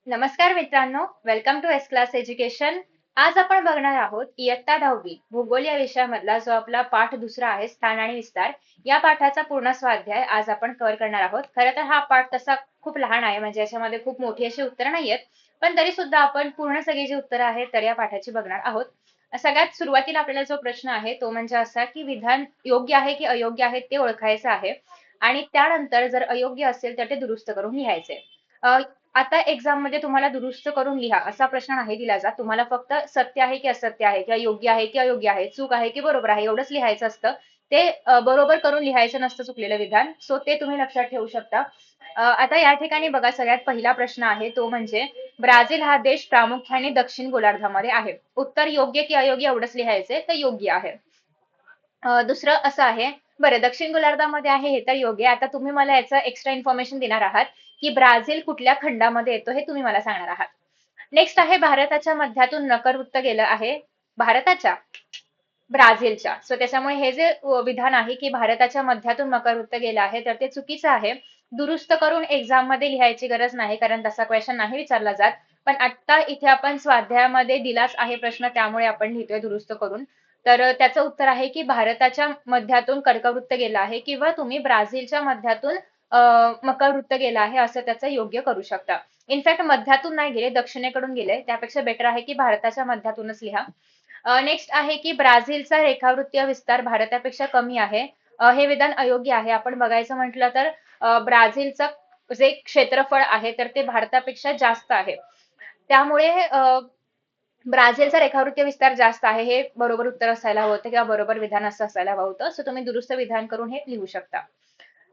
नमस्कार मित्रांनो, welcome to S class education. आज आपण बघणार आहोत इयत्ता 10वी भूगोल या विषयामधला जो आपला पाठ दुसरा आहे स्थान आणि विस्तार. या पाठाचा पूर्ण स्वाध्याय आज आपण कव्हर करणार आहोत. खरं तर हा पाठ तसा खूप लहान आहे, म्हणजे याच्यामध्ये खूप मोठी अशी उत्तरं नाहीयेत, पण तरी सुद्धा आपण पूर्ण सगळी जी उत्तरं आहेत तर या पाठाची बघणार आहोत. सगळ्यात सुरुवातीला आपल्याला जो प्रश्न आहे तो म्हणजे असा की विधान योग्य आहे की अयोग्य आहे ते ओळखायचं आहे आणि त्यानंतर जर अयोग्य असेल तर ते दुरुस्त करून लिहायचे. आता एक्झाम मध्ये तुम्हाला दुरुस्त करून लिहा असा प्रश्न नाही दिला जात. तुम्हाला फक्त सत्य आहे की असत्य आहे किंवा योग्य आहे की अयोग्य आहे, चूक आहे की बरोबर आहे एवढंच लिहायचं असतं. ते बरोबर करून लिहायचं नसतं चुकलेलं विधान. सो ते तुम्ही लक्षात ठेवू शकता. आता या ठिकाणी बघा, सगळ्यात पहिला प्रश्न आहे तो म्हणजे ब्राझील हा देश प्रामुख्याने दक्षिण गोलार्धामध्ये आहे. उत्तर योग्य की अयोग्य एवढंच लिहायचंय, तर योग्य आहे. दुसरं असं आहे, बरं दक्षिण गोलार्धामध्ये आहे हे तर योग्य आहे. आता तुम्ही मला याचं एक्स्ट्रा इन्फॉर्मेशन देणार आहात की ब्राझील कुठल्या खंडामध्ये येतो हे तुम्ही मला सांगणार आहात. नेक्स्ट आहे भारताच्या मध्यातून नकर वृत्त गेलं आहे. भारताच्या ब्राझीलच्या. सो त्याच्यामुळे हे जे विधान आहे की भारताच्या मध्यातून मकर वृत्त गेलं आहे तर ते चुकीचं आहे. दुरुस्त करून एक्झाम मध्ये लिहायची गरज नाही, कारण तसा क्वेश्चन नाही विचारला जात. पण आता इथे आपण स्वाध्यायामध्ये दिलाच आहे प्रश्न, त्यामुळे आपण लिहितोय दुरुस्त करून. तर त्याचं उत्तर आहे की भारताच्या मध्यातून कर्कवृत्त गेलं आहे, किंवा तुम्ही ब्राझीलच्या मध्यातून मकर वृत्त गेलं आहे असं त्याचं योग्य करू शकता. इनफॅक्ट मध्यातून नाही गेले, दक्षिणेकडून गेले, त्यापेक्षा बेटर आहे की भारताच्या मध्यातूनच लिहा. नेक्स्ट आहे की ब्राझीलचा रेखावृत्तीय विस्तार भारतापेक्षा कमी आहे. हे विधान अयोग्य आहे. आपण बघायचं म्हटलं तर ब्राझीलचं जे क्षेत्रफळ आहे तर ते भारतापेक्षा जास्त आहे. त्यामुळे ब्राझीलचा रेखावृत्तीय विस्तार जास्त आहे हे बरोबर उत्तर असायला हवं होतं, किंवा बरोबर विधान असं असायला हवं होतं. सो तुम्ही दुरुस्त विधान करून हे लिहू शकता.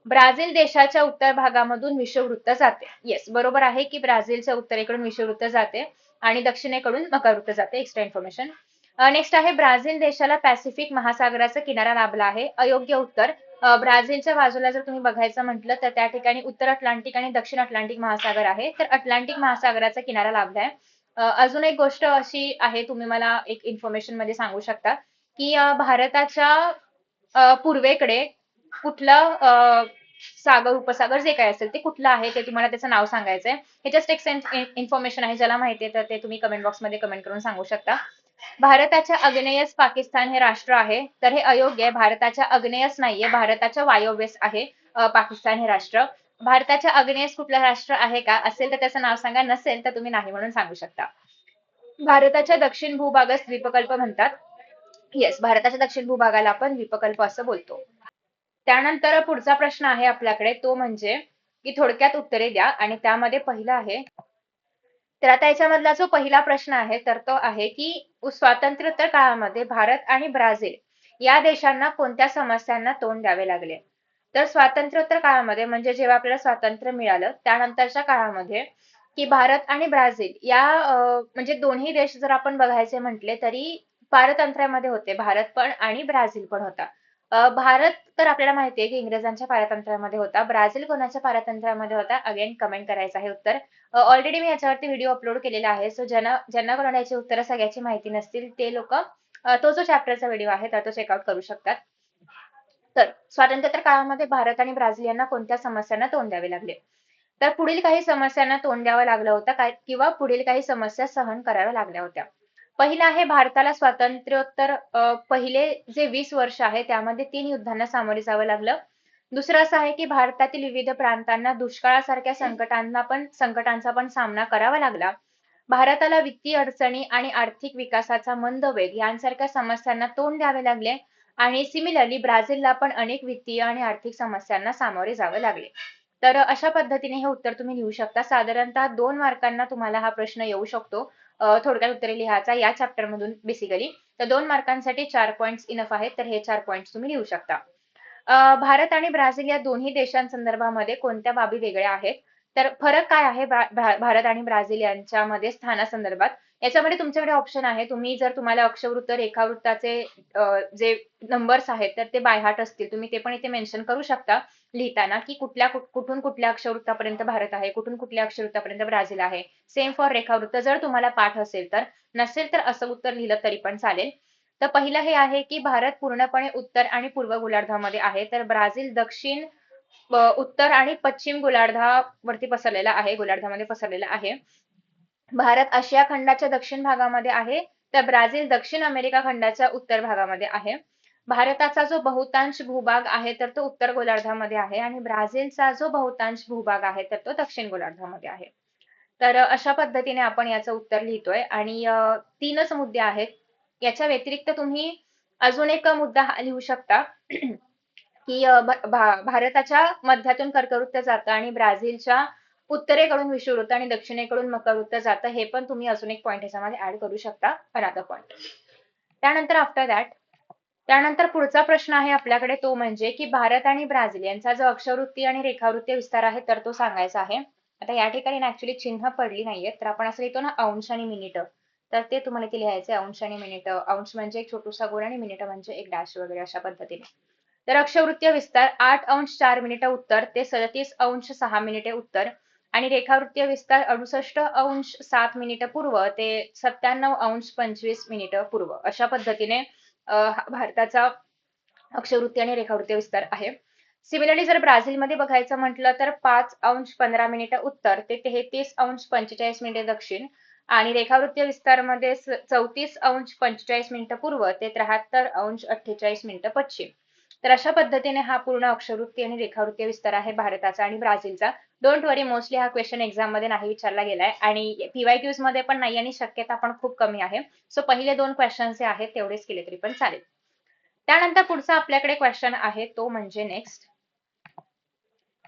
ब्राझील देशाच्या उत्तर भागामधून विषुववृत्त जाते. येस, बरोबर आहे की ब्राझीलच्या उत्तरेकडून विषुववृत्त जाते आणि दक्षिणेकडून मकरवृत्त जाते. Extra information. नेक्स्ट आहे ब्राझील देशाला पॅसिफिक महासागराचा किनारा लाभला आहे. अयोग्य उत्तर. ब्राझीलच्या बाजूला जर तुम्ही बघायचं म्हटलं तर त्या ठिकाणी उत्तर अटलांटिक आणि दक्षिण अटलांटिक महासागर आहे, तर अटलांटिक महासागराचा किनारा लाभलाय. अजून एक गोष्ट अशी आहे, तुम्ही मला एक इन्फॉर्मेशन मध्ये सांगू शकता की भारताच्या पूर्वेकडे कुठलं सागर उपसागर जे काय असेल ते कुठलं आहे ते तुम्हाला त्याचं नाव सांगायचंय. हे जस्ट एक इन्फॉर्मेशन आहे, ज्याला माहिती आहे तर ते तुम्ही कमेंट बॉक्समध्ये कमेंट करून सांगू शकता. भारताच्या आग्नेयेस पाकिस्तान हे राष्ट्र आहे, तर हे अयोग्य आहे. भारताच्या आग्नेयेस नाहीये, भारताच्या वायव्येस आहे पाकिस्तान हे राष्ट्र. भारताच्या आग्नेयेस कुठलं राष्ट्र आहे का, असेल तर त्याचं नाव सांगा, नसेल तर तुम्ही नाही म्हणून सांगू शकता. भारताच्या दक्षिण भूभागास द्वीपकल्प म्हणतात. येस, भारताच्या दक्षिण भूभागाला आपण द्वीपकल्प असं बोलतो. त्यानंतर पुढचा प्रश्न आहे आपल्याकडे, तो म्हणजे की थोडक्यात उत्तरे द्या, आणि त्यामध्ये पहिला आहे, तर आता याच्यामधला जो पहिला प्रश्न आहे तर तो आहे की स्वातंत्र्योत्तर काळामध्ये भारत आणि ब्राझील या देशांना कोणत्या समस्यांना तोंड द्यावे लागले. तर स्वातंत्र्योत्तर काळामध्ये म्हणजे जेव्हा आपल्याला स्वातंत्र्य मिळालं त्यानंतरच्या काळामध्ये की भारत आणि ब्राझील या म्हणजे दोन्ही देश जर आपण बघायचे म्हटले तरी पारतंत्र्यामध्ये होते. भारत पण आणि ब्राझील पण होता. भारत तर आपल्याला माहितीये की इंग्रजांच्या पारतंत्र्यामध्ये होता. ब्राझील कोणाच्या पारतंत्र्यामध्ये होता, अगेन कमेंट करायचं आहे उत्तर. ऑलरेडी मी याच्यावरती व्हिडिओ अपलोड केलेला आहे. सो ज्यांना कोणाला याची उत्तरं सगळ्याची माहिती नसतील ते लोक तो जो चॅप्टरचा व्हिडिओ आहे तर तो चेकआउट करू शकतात. तर स्वातंत्र्योत्तर काळामध्ये भारत आणि ब्राझील यांना कोणत्या समस्यांना तोंड द्यावे लागले. तर पुढील काही समस्यांना तोंड द्यावं लागलं होतं काय, किंवा पुढील काही समस्या सहन कराव्या लागल्या होत्या. पहिला आहे, भारताला स्वातंत्र्योत्तर पहिले जे 20 वर्ष आहे त्यामध्ये 3 युद्धांना सामोरे जावं लागलं. दुसरं असं आहे की भारतातील विविध प्रांतांना दुष्काळासारख्या संकटांचा पण सामना करावा लागला. भारताला वित्तीय अडचणी आणि आर्थिक विकासाचा मंद वेग यांसारख्या समस्यांना तोंड द्यावे लागले. आणि सिमिलरली ब्राझीलला पण अनेक वित्तीय आणि आर्थिक समस्यांना सामोरे जावे लागले. तर अशा पद्धतीने हे उत्तर तुम्ही लिहू शकता. साधारणतः 2 मार्कांना तुम्हाला हा प्रश्न येऊ शकतो. थोडक्यात उत्तरे लिहायचा या चॅप्टर मधून बेसिकली. तर 2 मार्कांसाठी 4 पॉईंट्स इनफ आहेत, तर हे 4 पॉईंट्स तुम्ही लिहू शकता. भारत आणि ब्राझील या दोन्ही देशांसंदर्भामध्ये कोणत्या बाबी वेगळ्या आहेत. तर फरक काय आहे भारत आणि ब्राझील यांच्यामध्ये स्थानासंदर्भात. याच्यामध्ये तुमच्याकडे ऑप्शन आहे, तुम्ही जर तुम्हाला अक्षवृत्त रेखावृत्ताचे जे नंबर्स आहेत तर ते बायहार्ट असतील, तुम्ही ते पण इथे मेन्शन करू शकता लिहिताना की कुठून कुठल्या अक्षवृत्तापर्यंत भारत आहे, कुठून कुठल्या अक्षवृत्तापर्यंत ब्राझील आहे. सेम फॉर रेखावृत्त जर तुम्हाला पाठ असेल तर, नसेल तर असं उत्तर लिहिलं तरी पण चालेल. तर पहिलं हे आहे की भारत पूर्णपणे उत्तर आणि पूर्व गोलार्धामध्ये आहे, तर ब्राझील दक्षिण उत्तर आणि पश्चिम गोलार्धावरती पसरलेला आहे, गोलार्धामध्ये पसरलेला आहे. भारत आशिया खंडाच्या दक्षिण भागामध्ये आहे, तर ब्राझील दक्षिण अमेरिका खंडाच्या उत्तर भागामध्ये आहे. भारताचा जो बहुतांश भूभाग आहे तर तो उत्तर गोलार्धामध्ये आहे आणि ब्राझीलचा जो बहुतांश भूभाग आहे तर तो दक्षिण गोलार्धामध्ये आहे. तर अशा पद्धतीने आपण याचं उत्तर लिहितोय आणि 3च मुद्दे आहेत. याच्या व्यतिरिक्त तुम्ही अजून एक मुद्दा लिहू शकता की भारताच्या मध्यातून कर्कवृत्त जातं आणि ब्राझीलच्या उत्तरेकडून विषुववृत्त आणि दक्षिणेकडून मकरवृत्त जातं. हे पण तुम्ही अजून एक पॉईंट ह्याच्यामध्ये ऍड करू शकता, अनदर पॉईंट. त्यानंतर आफ्टर दॅट, त्यानंतर पुढचा प्रश्न आहे आपल्याकडे तो म्हणजे की भारत आणि ब्राझील यांचा जो अक्षवृत्तीय आणि रेखावृत्तीय विस्तार आहे तर तो सांगायचा आहे. आता या ठिकाणी ऍक्च्युली चिन्ह पडली नाहीये, तर आपण असं लिहितो ना अंश आणि मिनिट, तर ते तुम्हाला इथे लिहायचे अंश आणि मिनिट. अंश म्हणजे एक छोटूसा गोल आणि मिनिट म्हणजे एक डॅश वगैरे अशा पद्धतीने. तर अक्षवृत्तीय विस्तार 8 अंश 4 मिनिटे उत्तर ते 37 अंश 6 मिनिटे उत्तर आणि रेखावृत्तीय विस्तार 68 अंश 7 मिनिटे पूर्व ते 97 अंश 25 मिनिटे पूर्व अशा पद्धतीने भारताचा अक्षवृत्तीय आणि रेखावृत्तीय विस्तार आहे. सिमिलरली जर ब्राझीलमध्ये बघायचं म्हटलं तर 5 अंश 15 मिनिटे उत्तर ते 33 अंश 45 मिनिटे दक्षिण आणि रेखावृत्तीय विस्तारमध्ये 34 अंश 45 मिनिटे पूर्व ते 73 अंश 48 मिनिटे पश्चिम. तर अशा पद्धतीने हा पूर्ण अक्षवृत्ती आणि रेखावृत्तीय विस्तार आहे भारताचा आणि ब्राझीलचा. डोंट वरी, मोस्टली हा क्वेश्चन एक्झाम मध्ये नाही विचारला गेलाय आणि पीवायक्यूज मध्ये पण नाही आणि शक्यता पण खूप कमी आहे. सो पहिले 2 क्वेश्चन जे आहेत तेवढेच केले तरी पण चालेल. त्यानंतर पुढचा आपल्याकडे क्वेश्चन आहे तो म्हणजे नेक्स्ट,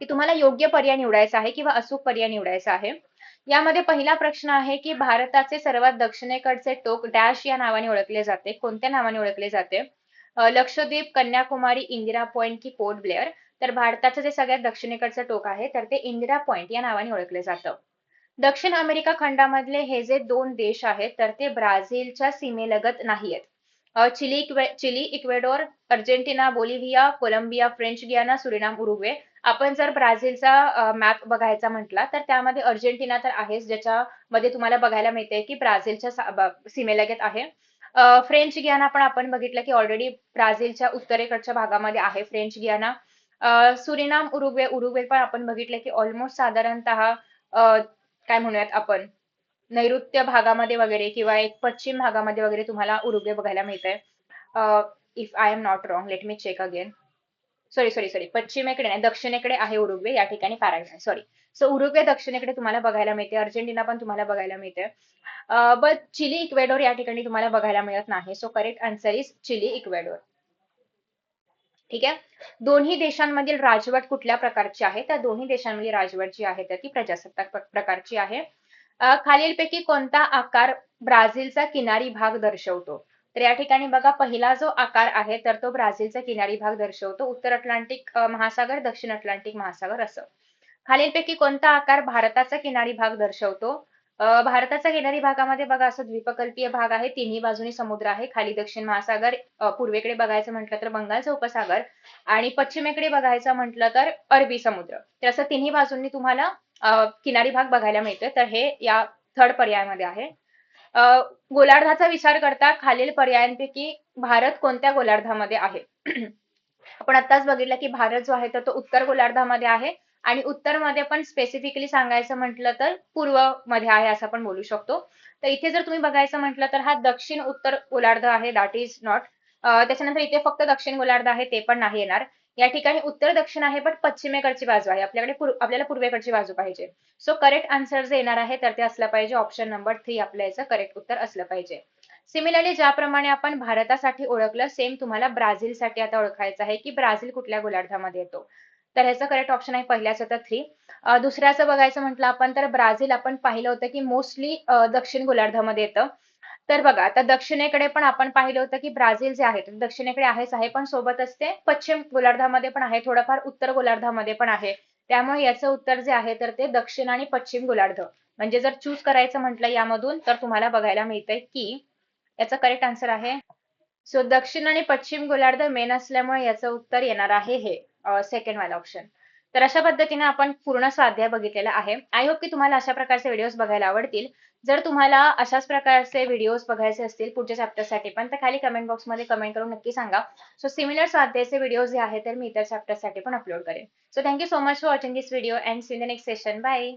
की तुम्हाला योग्य पर्याय निवडायचा आहे किंवा अचूक पर्याय निवडायचा आहे. यामध्ये पहिला प्रश्न आहे की भारताचे सर्वात दक्षिणेकडचे टोक डॅश या नावाने ओळखले जाते. कोणत्या नावाने ओळखले जाते? लक्षद्वीप, कन्याकुमारी, इंदिरा पॉइंट की पोर्ट ब्लेअर. तर भारताचं जे सगळ्यात दक्षिणेकडचं टोक आहे तर ते इंदिरा पॉइंट या नावाने ओळखले जातं. दक्षिण अमेरिका खंडामधले हे जे 2 देश आहेत तर ते ब्राझीलच्या सीमेलगत नाहीयेत. Chile, Ecuador, Argentina, Bolivia, Colombia, French Guiana, Suriname, Uruguay. आपण जर ब्राझीलचा मॅप बघायचा म्हटला तर त्यामध्ये अर्जेंटिना तर आहेच, ज्याच्यामध्ये तुम्हाला बघायला मिळते की ब्राझीलच्या सीमेलगत आहे. फ्रेंच गियाना पण आपण बघितलं की ऑलरेडी ब्राझीलच्या उत्तरेकडच्या भागामध्ये आहे फ्रेंच गियाना. सुरिनाम, उरुग्वे पण आपण बघितलं की ऑलमोस्ट साधारणतः काय म्हणूयात आपण नैऋत्य भागामध्ये वगैरे किंवा एक पश्चिम भागामध्ये वगैरे तुम्हाला उरुग्वे बघायला मिळतंय. If I am not wrong, let me check again. Sorry sorry sorry, पश्चिमेकडे नाही दक्षिणेकडे आहे उरुग्वे, या ठिकाणी पॅराग्वे, सॉरी. सो उरुग्वे दक्षिणेकडे तुम्हाला बघायला मिळते, अर्जेंटिना पण तुम्हाला बघायला मिळते. बट चिली, इक्वेडोर या ठिकाणी तुम्हाला बघायला मिळत नाही. So correct answer is Chile, Ecuador. ठीक आहे. दोन्ही देशांमधील राजवट कुठल्या प्रकारची आहे? तर दोन्ही देशांमधील राजवट जी आहे तर ती प्रजासत्ताक प्रकारची आहे. खालीलपैकी कोणता आकार ब्राझीलचा किनारी भाग दर्शवतो? तर या ठिकाणी बघा पहिला जो आकार आहे तर तो ब्राझीलचा किनारी भाग दर्शवतो. उत्तर अटलांटिक महासागर, दक्षिण अटलांटिक महासागर असं. खालीलपैकी कोणता आकार भारताचा किनारी भाग दर्शवतो? भारताचा किनारी भागामध्ये बघा असं द्वीपकल्पीय भाग आहे, तिन्ही बाजूनी समुद्र आहे, खाली दक्षिण महासागर, पूर्वेकडे बघायचं म्हटलं तर बंगालचा उपसागर आणि पश्चिमेकडे बघायचं म्हटलं तर अरबी समुद्र. तर असं तिन्ही बाजूंनी तुम्हाला किनारी भाग बघायला मिळतोय. तर हे या थर्ड पर्यायामध्ये आहे. गोलार्धाचा विचार करता खालील पर्यायांपैकी भारत कोणत्या गोलार्धामध्ये आहे? आपण आत्ताच बघितलं की भारत जो आहे तर तो उत्तर गोलार्धामध्ये आहे आणि उत्तरमध्ये पण स्पेसिफिकली सांगायचं म्हटलं तर पूर्व मध्ये आहे असं आपण बोलू शकतो. तर इथे जर तुम्ही बघायचं म्हटलं तर हा दक्षिण उत्तर गोलार्ध आहे, दॅट इज नॉट. त्याच्यानंतर इथे फक्त दक्षिण गोलार्ध आहे, ते पण नाही येणार. या ठिकाणी उत्तर दक्षिण आहे पण पश्चिमेकडची बाजू आहे, आपल्याकडे आपल्याला पूर्वेकडची बाजू पाहिजे. सो करेक्ट आन्सर जे येणार आहे तर ते असलं पाहिजे ऑप्शन नंबर 3 आपल्या याचं करेक्ट उत्तर असलं पाहिजे. सिमिलरली ज्याप्रमाणे आपण भारतासाठी ओळखलं सेम तुम्हाला ब्राझीलसाठी आता ओळखायचं आहे की ब्राझील कुठल्या गोलार्धामध्ये येतो. तर ह्याचं करेक्ट ऑप्शन आहे पहिल्याचं तर 3. दुसऱ्याचं बघायचं म्हटलं आपण तर ब्राझील आपण पाहिलं होतं की मोस्टली दक्षिण गोलार्धामध्ये येतं. तर बघा आता दक्षिणेकडे पण आपण पाहिलं होतं की ब्राझील जे आहे ते दक्षिणेकडे आहेच आहे पण सोबतच ते पश्चिम गोलार्धामध्ये पण आहे, थोडंफार उत्तर गोलार्धामध्ये पण आहे. त्यामुळे याचं उत्तर जे आहे तर ते दक्षिण आणि पश्चिम गोलार्ध म्हणजे जर चूज करायचं म्हटलं यामधून तर तुम्हाला बघायला मिळतंय की याचा करेक्ट आन्सर आहे. सो दक्षिण आणि पश्चिम गोलार्ध मेन असल्यामुळे याचं उत्तर येणार आहे हे सेकंड वाला ऑप्शन. तर अशा पद्धतीने आपण पूर्ण स्वाध्याय बघितलेला आहे. आय होप की तुम्हाला अशा प्रकारचे व्हिडिओज बघायला आवडतील. जर तुम्हाला अशाच प्रकारचे व्हिडिओज बघायचे असतील पुढच्या चॅप्टरसाठी पण तर खाली कमेंट बॉक्समध्ये कमेंट करून नक्की सांगा. सो सिमिलर स्वाध्यायाचे व्हिडिओज जे आहेत तर मी इतर चॅप्टरसाठी पण अपलोड करेन. So thank you so much for watching this video and see in the next session. Bye.